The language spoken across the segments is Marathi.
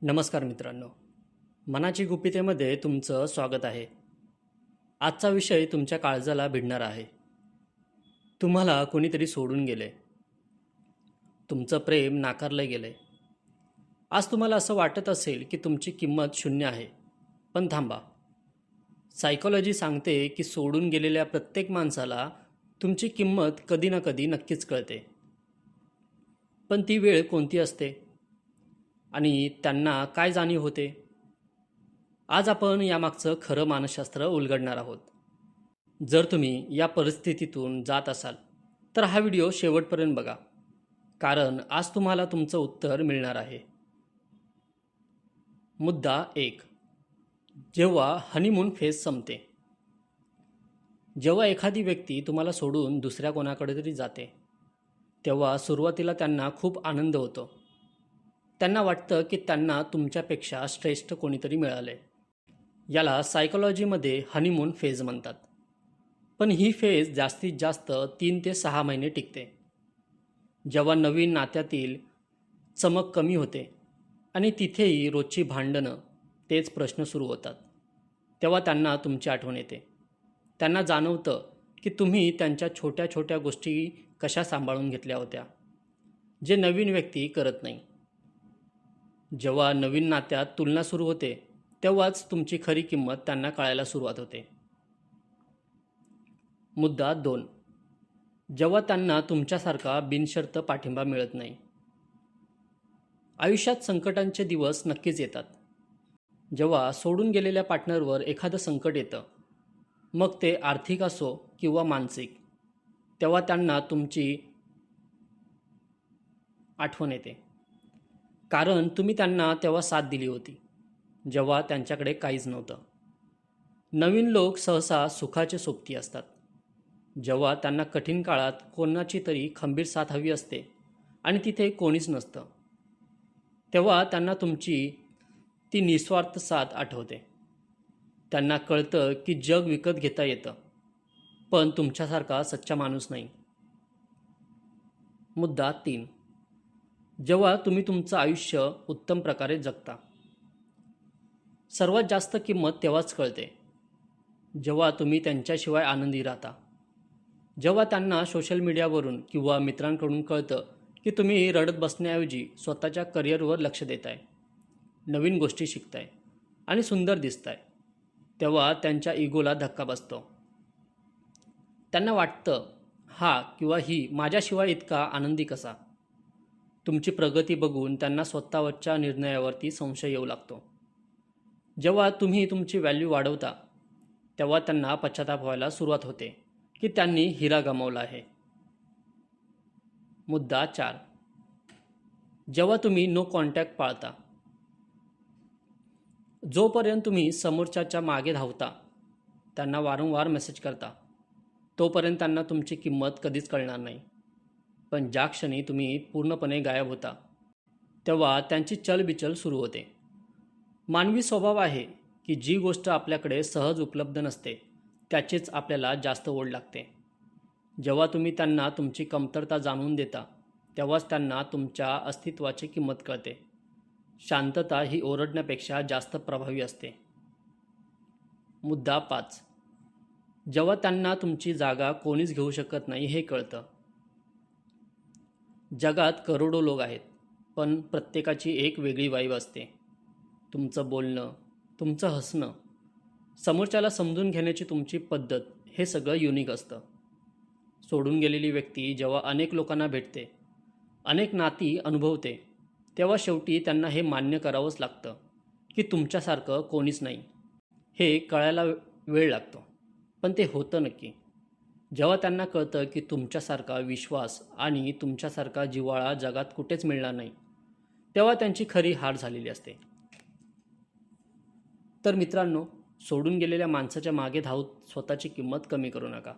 नमस्कार मित्रांनो, मनाची गुपितेमध्ये तुमचं स्वागत आहे. आजचा विषय तुमच्या काळजाला भिडणारा आहे. तुम्हाला कोणीतरी सोडून गेले, तुमचं प्रेम नाकारलं गेले. आज तुम्हाला असं वाटत असेल की तुमची किंमत शून्य आहे. पण थांबा, सायकोलॉजी सांगते की सोडून गेलेल्या प्रत्येक माणसाला तुमची किंमत कधी ना कधी नक्कीच कळते. पण ती वेळ कोणती असते आणि त्यांना काय जाणीव होते? आज आपण यामागचं खरं मानसशास्त्र उलगडणार आहोत. जर तुम्ही या परिस्थितीतून जात असाल तर हा व्हिडिओ शेवटपर्यंत बघा, कारण आज तुम्हाला तुमचं उत्तर मिळणार आहे. मुद्दा 1. जेव्हा हनीमून फेज संपते. जेव्हा एखादी व्यक्ती तुम्हाला सोडून दुसऱ्या कोणाकडे तरी जाते, तेव्हा सुरुवातीला त्यांना खूप आनंद होतो. त्यांना वाटतं की त्यांना तुमच्यापेक्षा श्रेष्ठ कोणीतरी मिळाले. याला सायकोलॉजीमध्ये हनीमून फेज म्हणतात. पण ही फेज जास्तीत जास्त 3 ते 6 महिने टिकते. जेव्हा नवीन नात्यातील चमक कमी होते आणि तिथेही रोजची भांडणं, तेच प्रश्न सुरू होतात, तेव्हा त्यांना तुमची आठवण येते. त्यांना जाणवतं की तुम्ही त्यांच्या छोट्या छोट्या गोष्टी कशा सांभाळून घेतल्या होत्या, जे नवीन व्यक्ती करत नाही. जेव्हा नवीन नात्यात तुलना सुरू होते, तेव्हाच तुमची खरी किंमत त्यांना कळायला सुरुवात होते. मुद्दा 2. जेव्हा त्यांना तुमच्यासारखा बिनशर्त पाठिंबा मिळत नाही. आयुष्यात संकटांचे दिवस नक्कीच येतात. जेव्हा सोडून गेलेल्या पार्टनरवर एखादं संकट येतं, मग ते आर्थिक असो किंवा मानसिक, तेव्हा त्यांना तुमची आठवण येते. कारण तुम्ही त्यांना तेव्हा साथ दिली होती, जेव्हा त्यांच्याकडे काहीच नव्हतं. नवीन लोक सहसा सुखाचे सोबती असतात. जेव्हा त्यांना कठीण काळात कोणाची तरी खंबीर साथ हवी असते आणि तिथे कोणीच नसतं, तेव्हा त्यांना तुमची ती निस्वार्थ साथ आठवते. त्यांना कळतं की जग विकत घेता येतं, पण तुमच्यासारखा सच्चा माणूस नाही. मुद्दा 3. जेव्हा तुम्ही तुमचं आयुष्य उत्तम प्रकारे जगता. सर्वात जास्त किंमत तेव्हाच कळते, जेव्हा तुम्ही त्यांच्याशिवाय आनंदी राहता. जेव्हा त्यांना सोशल मीडियावरून किंवा मित्रांकडून कळतं की तुम्ही रडत बसण्याऐवजी स्वतःच्या करिअरवर लक्ष देताय, नवीन गोष्टी शिकताय आणि सुंदर दिसताय, तेव्हा त्यांच्या इगोला धक्का बसतो. त्यांना वाटतं, हा किंवा ही माझ्याशिवाय इतका आनंदी कसा? तुमची प्रगती बघून त्यांना स्वतःवरच्या निर्णयावरती संशय येऊ लागतो. जेव्हा तुम्ही तुमची व्हॅल्यू वाढवता, तेव्हा त्यांना पश्चाताप व्हायला सुरुवात होते की त्यांनी हिरा गमावला आहे. मुद्दा 4. जेव्हा तुम्ही नो कॉन्टॅक्ट पाळता. जोपर्यंत तुम्ही समोरच्याच्या मागे धावता, त्यांना वारंवार मेसेज करता, तोपर्यंत त्यांना तुमची किंमत कधीच कळणार नाही. पण ज्या क्षणी तुम्ही पूर्णपणे गायब होता, तेव्हा त्यांची चलबिचल सुरू होते. मानवी स्वभाव आहे की जी गोष्ट आपल्याकडे सहज उपलब्ध नसते, त्याचीच आपल्याला जास्त ओढ लागते. जेव्हा तुम्ही त्यांना तुमची कमतरता जाणवून देता, तेव्हाच त्यांना तुमच्या अस्तित्वाची किंमत कळते. शांतता ही ओरडण्यापेक्षा जास्त प्रभावी असते. मुद्दा 5. जेव्हा त्यांना तुमची जागा कोणीच घेऊ शकत नाही हे कळतं. जगात करोडो लोक आहेत, पण प्रत्येकाची एक वेगळी वाईब असते. तुमचं बोलणं, तुमचं हसणं, समोरच्याला समजून घेण्याची तुमची पद्धत, हे सगळं युनिक असतं. सोडून गेलेली व्यक्ती जेव्हा अनेक लोकांना भेटते, अनेक नाती अनुभवते, तेव्हा शेवटी त्यांना हे मान्य करावंच लागतं की तुमच्यासारखं कोणीच नाही. हे कळायला वेळ लागतो, पण ते होतं नक्की. जेव्हा त्यांना कळतं की तुमच्यासारखा विश्वास आणि तुमच्यासारखा जिव्हाळा जगात कुठेच मिळणार नाही, तेव्हा त्यांची खरी हार झालेली असते. तर मित्रांनो, सोडून गेलेल्या माणसाच्या मागे धावत स्वतःची किंमत कमी करू नका.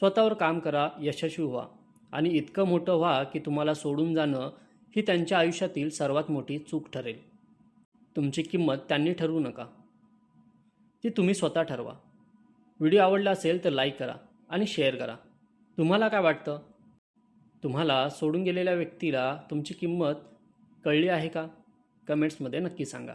स्वतःवर काम करा, यशस्वी व्हा आणि इतकं मोठं व्हा की तुम्हाला सोडून जाणं ही त्यांच्या आयुष्यातील सर्वात मोठी चूक ठरेल. तुमची किंमत त्यांनी ठरवू नका, ती तुम्ही स्वतः ठरवा. व्हिडिओ आवडला असेल तर लाईक करा आणि शेअर करा. तुम्हाला काय वाटतं? तुम्हाला सोडून गेलेल्या व्यक्तीला तुमची किंमत कळली आहे का? कमेंट्समध्ये नक्की सांगा.